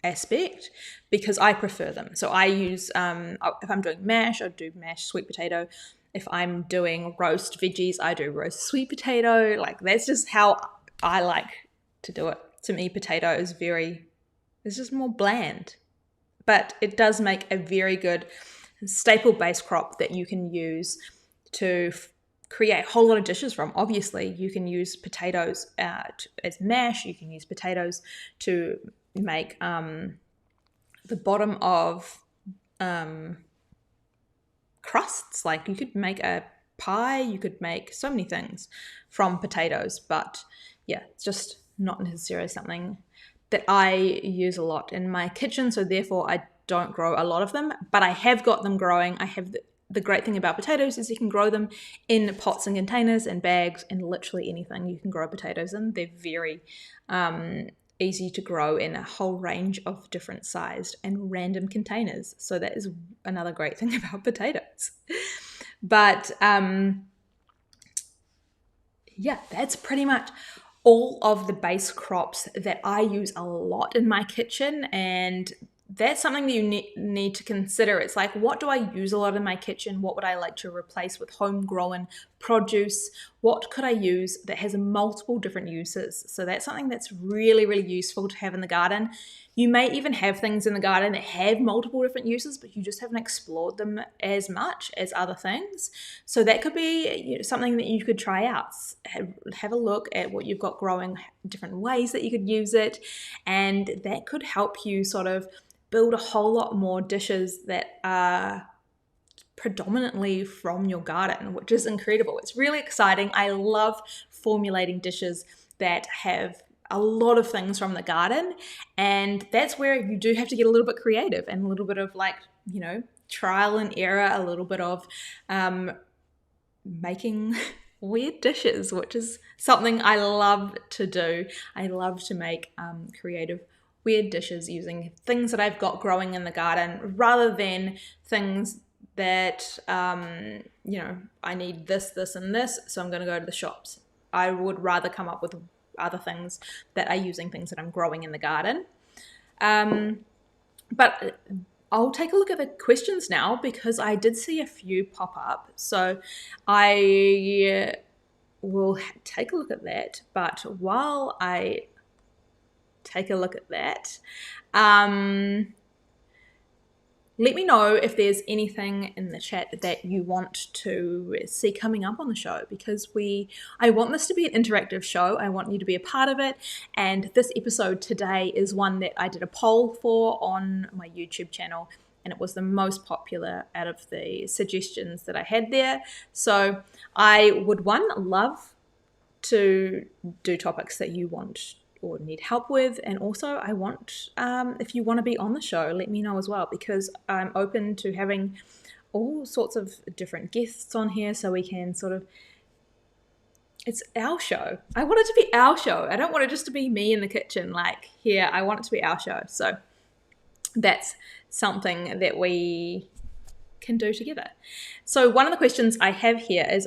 aspect because I prefer them. So I use, if I'm doing mash, I do mashed sweet potato. If I'm doing roast veggies, I do roast sweet potato. Like that's just how I like to do it. To me, potato is it's just more bland, but it does make a very good staple base crop that you can use to create a whole lot of dishes from. Obviously, you can use potatoes as mash. You can use potatoes to make the bottom of crusts. Like you could make a pie. You could make so many things from potatoes. But yeah, it's just not necessarily something that I use a lot in my kitchen. So therefore, I don't grow a lot of them. But I have got them growing. I have the great thing about potatoes is you can grow them in pots and containers and bags and literally anything you can grow potatoes in. They're very easy to grow in a whole range of different sized and random containers. So that is another great thing about potatoes. But yeah, that's pretty much all of the base crops that I use a lot in my kitchen, and that's something that you need to consider. It's like, what do I use a lot in my kitchen? What would I like to replace with homegrown produce? What could I use that has multiple different uses? So that's something that's really, really useful to have in the garden. You may even have things in the garden that have multiple different uses, but you just haven't explored them as much as other things. So that could be something that you could try out. Have a look at what you've got growing, different ways that you could use it, and that could help you sort of build a whole lot more dishes that are predominantly from your garden, which is incredible. It's really exciting. I love formulating dishes that have a lot of things from the garden, and that's where you do have to get a little bit creative and a little bit of like, you know, trial and error, a little bit of making weird dishes, which is something I love to do. I love to make creative weird dishes using things that I've got growing in the garden rather than things that, you know, I need this, this, and this, so I'm going to go to the shops. I would rather come up with other things that are using things that I'm growing in the garden. But I'll take a look at the questions now because I did see a few pop up. So I will take a look at that. But while I take a look at that, let me know if there's anything in the chat that you want to see coming up on the show, because I want this to be an interactive show. I want you to be a part of it. And this episode today is one that I did a poll for on my YouTube channel, and it was the most popular out of the suggestions that I had there. So I would, love to do topics that you want or need help with, and also I want, if you want to be on the show, let me know as well, because I'm open to having all sorts of different guests on here so we can sort of, it's our show. I want it to be our show. I don't want it just to be me in the kitchen like here. I want it to be our show. So that's something that we can do together. So one of the questions I have here is,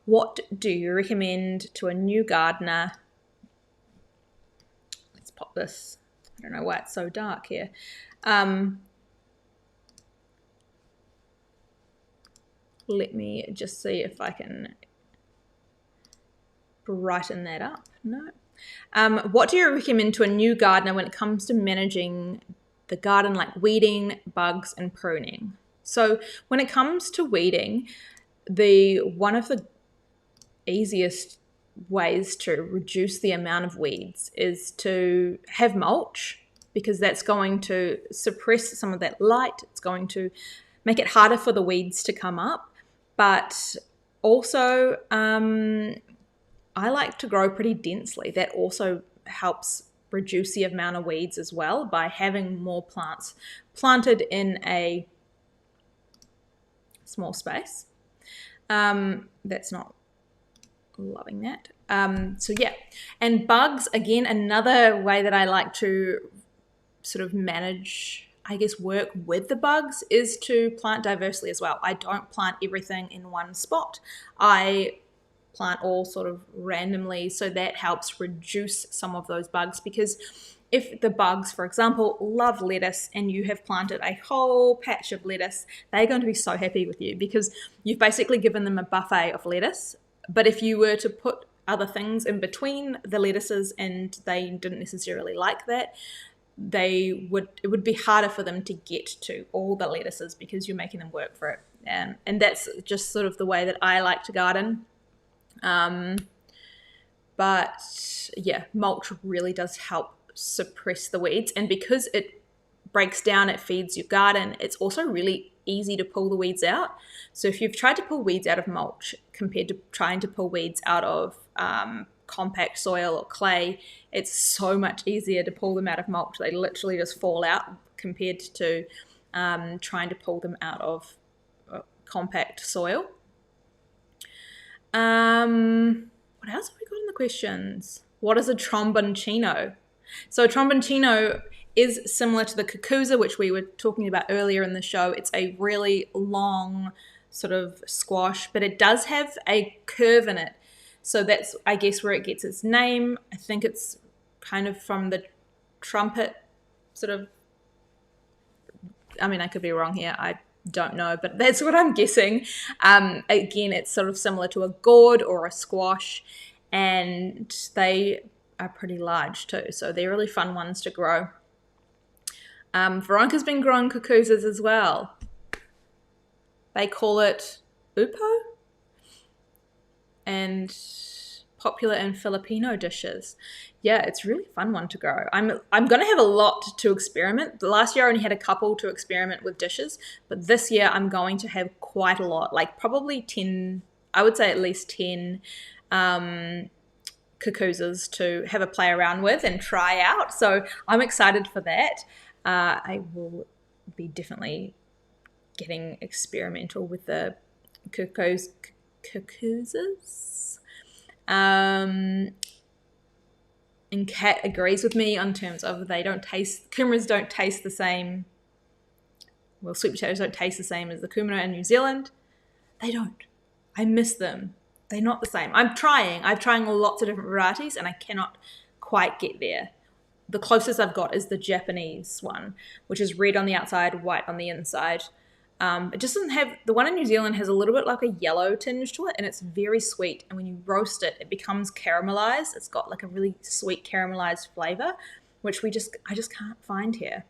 what do you recommend to a new gardener? Pop this. I don't know why it's so dark here. Let me just see if I can brighten that up. No. What do you recommend to a new gardener when it comes to managing the garden, like weeding, bugs, and pruning? So when it comes to weeding, one of the easiest ways to reduce the amount of weeds is to have mulch, because that's going to suppress some of that light. It's going to make it harder for the weeds to come up. But also, I like to grow pretty densely. That also helps reduce the amount of weeds as well by having more plants planted in a small space. That's not loving that. So yeah, and bugs, again, another way that I like to sort of manage, I guess, work with the bugs is to plant diversely as well. I don't plant everything in one spot. I plant all sort of randomly, so that helps reduce some of those bugs, because if the bugs, for example, love lettuce and you have planted a whole patch of lettuce, they're going to be so happy with you because you've basically given them a buffet of lettuce. But if you were to put other things in between the lettuces and they didn't necessarily like that, it would be harder for them to get to all the lettuces because you're making them work for it. And that's just sort of the way that I like to garden. But yeah, mulch really does help suppress the weeds, and because it breaks down, it feeds your garden, it's also really easy to pull the weeds out. So if you've tried to pull weeds out of mulch compared to trying to pull weeds out of compact soil or clay, it's so much easier to pull them out of mulch. They literally just fall out compared to trying to pull them out of compact soil. What else have we got in the questions? What is a tromboncino? So a tromboncino is similar to the cucuzza, which we were talking about earlier in the show. It's a really long sort of squash, but it does have a curve in it. So that's, I guess, where it gets its name. I think it's kind of from the trumpet sort of, I mean, I could be wrong here. I don't know, but that's what I'm guessing. Again, it's sort of similar to a gourd or a squash, and they are pretty large too. So they're really fun ones to grow. Veronica's been growing cucuzzas as well. They call it upo, and popular in Filipino dishes. Yeah, it's a really fun one to grow. I'm going to have a lot to experiment. Last year I only had a couple to experiment with dishes, but this year I'm going to have quite a lot, like probably 10, I would say at least 10 cucuzzas to have a play around with and try out. So I'm excited for that. I will be definitely getting experimental with the cucuzzas. And Kat agrees with me on terms of kumaras don't taste the same. Well, sweet potatoes don't taste the same as the kumara in New Zealand. They don't. I miss them. They're not the same. I'm trying lots of different varieties and I cannot quite get there. The closest I've got is the Japanese one, which is red on the outside, white on the inside. It just doesn't have, the one in New Zealand has a little bit like a yellow tinge to it, and it's very sweet. And when you roast it, it becomes caramelized. It's got like a really sweet caramelized flavor, which I just can't find here.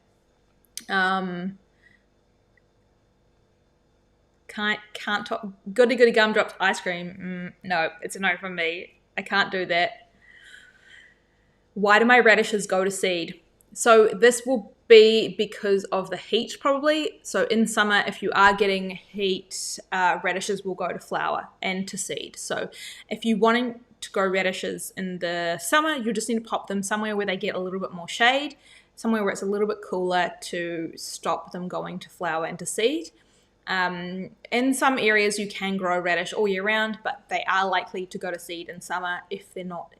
Can't talk. Goody gumdrops ice cream. No, it's a no from me. I can't do that. Why do my radishes go to seed? So this will be because of the heat probably. So in summer, if you are getting heat, radishes will go to flower and to seed. So if you're wanting to grow radishes in the summer, you just need to pop them somewhere where they get a little bit more shade, somewhere where it's a little bit cooler to stop them going to flower and to seed. In some areas you can grow radish all year round, but they are likely to go to seed in summer if they're not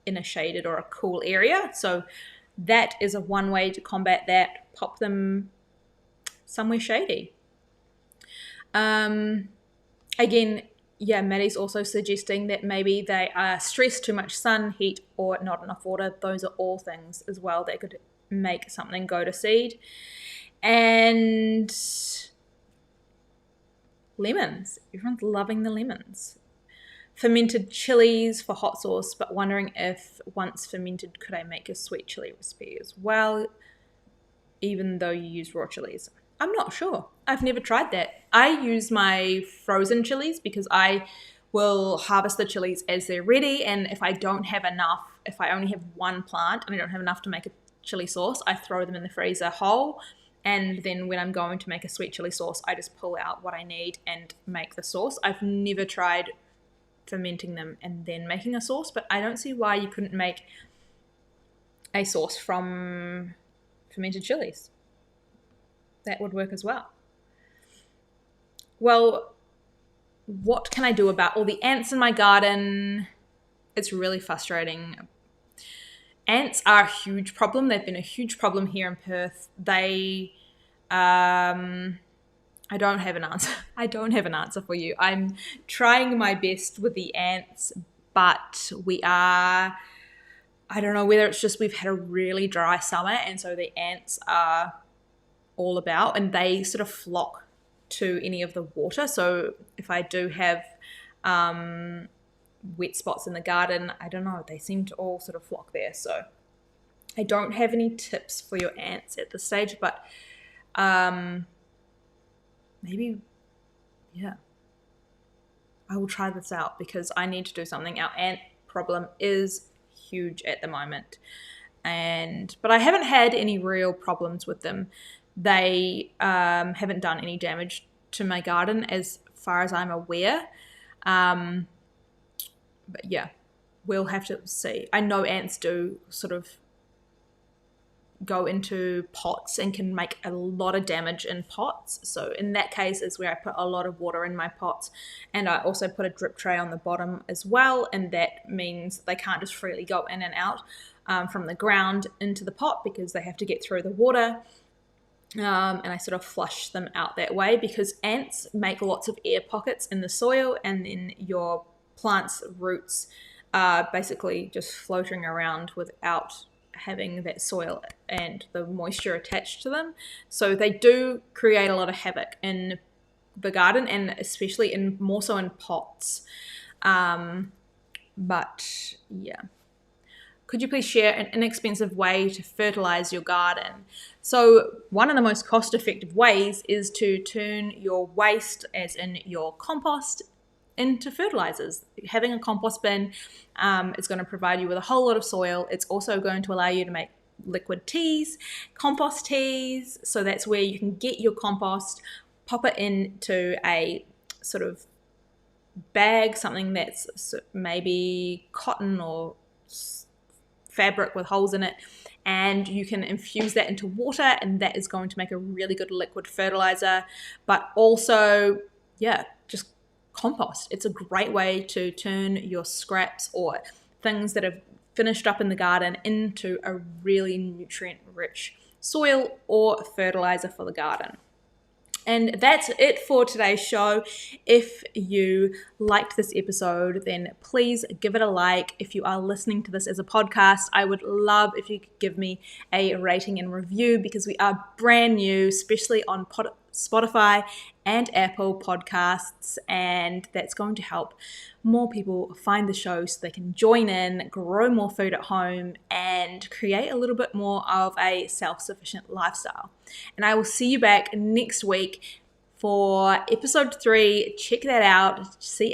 in a shaded or a cool area. So that is one way to combat that. Pop them somewhere shady. Again, yeah, Maddie's also suggesting that maybe they are stressed, too much sun, heat, or not enough water. Those are all things as well that could make something go to seed. And lemons. Everyone's loving the lemons. Fermented chilies for hot sauce, but wondering if once fermented, could I make a sweet chili recipe as well, even though you use raw chilies? I'm not sure. I've never tried that. I use my frozen chilies because I will harvest the chilies as they're ready, and if I don't have enough, if I only have one plant and I don't have enough to make a chili sauce, I throw them in the freezer whole, and then when I'm going to make a sweet chili sauce, I just pull out what I need and make the sauce. I've never tried fermenting them and then making a sauce, but I don't see why you couldn't make a sauce from fermented chilies. That would work as well. Well, what can I do about all the ants in my garden? It's really frustrating. Ants are a huge problem. They've been a huge problem here in Perth. I don't have an answer. I don't have an answer for you. I'm trying my best with the ants, but I don't know whether it's just we've had a really dry summer and so the ants are all about and they sort of flock to any of the water. So if I do have wet spots in the garden, I don't know, they seem to all sort of flock there. So I don't have any tips for your ants at this stage, but maybe, yeah, I will try this out because I need to do something. Our ant problem is huge at the moment, but I haven't had any real problems with them. They haven't done any damage to my garden as far as I'm aware. But yeah, we'll have to see. I know ants do sort of go into pots and can make a lot of damage in pots. So in that case is where I put a lot of water in my pots, and I also put a drip tray on the bottom as well, and that means they can't just freely go in and out from the ground into the pot because they have to get through the water. And I sort of flush them out that way because ants make lots of air pockets in the soil, and then your plant's roots are basically just floating around without having that soil and the moisture attached to them. So they do create a lot of havoc in the garden, and especially more so in pots. But yeah. Could you please share an inexpensive way to fertilize your garden? So one of the most cost-effective ways is to turn your waste, as in your compost, into fertilizers. Having a compost bin is going to provide you with a whole lot of soil. It's also going to allow you to make liquid teas, compost teas. So that's where you can get your compost, pop it into a sort of bag, something that's maybe cotton or fabric with holes in it, and you can infuse that into water, and that is going to make a really good liquid fertilizer. But also, just compost. It's a great way to turn your scraps or things that have finished up in the garden into a really nutrient-rich soil or fertilizer for the garden. And that's it for today's show. If you liked this episode, then please give it a like. If you are listening to this as a podcast, I would love if you could give me a rating and review, because we are brand new, especially on Spotify and Apple Podcasts, and that's going to help more people find the show so they can join in, grow more food at home, and create a little bit more of a self-sufficient lifestyle. And I will see you back next week for episode 3. Check that out. See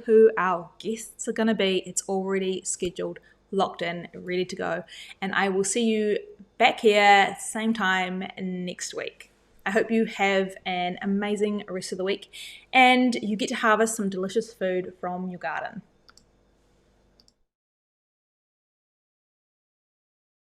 who our guests are going to be. It's already scheduled, locked in, ready to go. And I will see you back here same time next week. I hope you have an amazing rest of the week and you get to harvest some delicious food from your garden.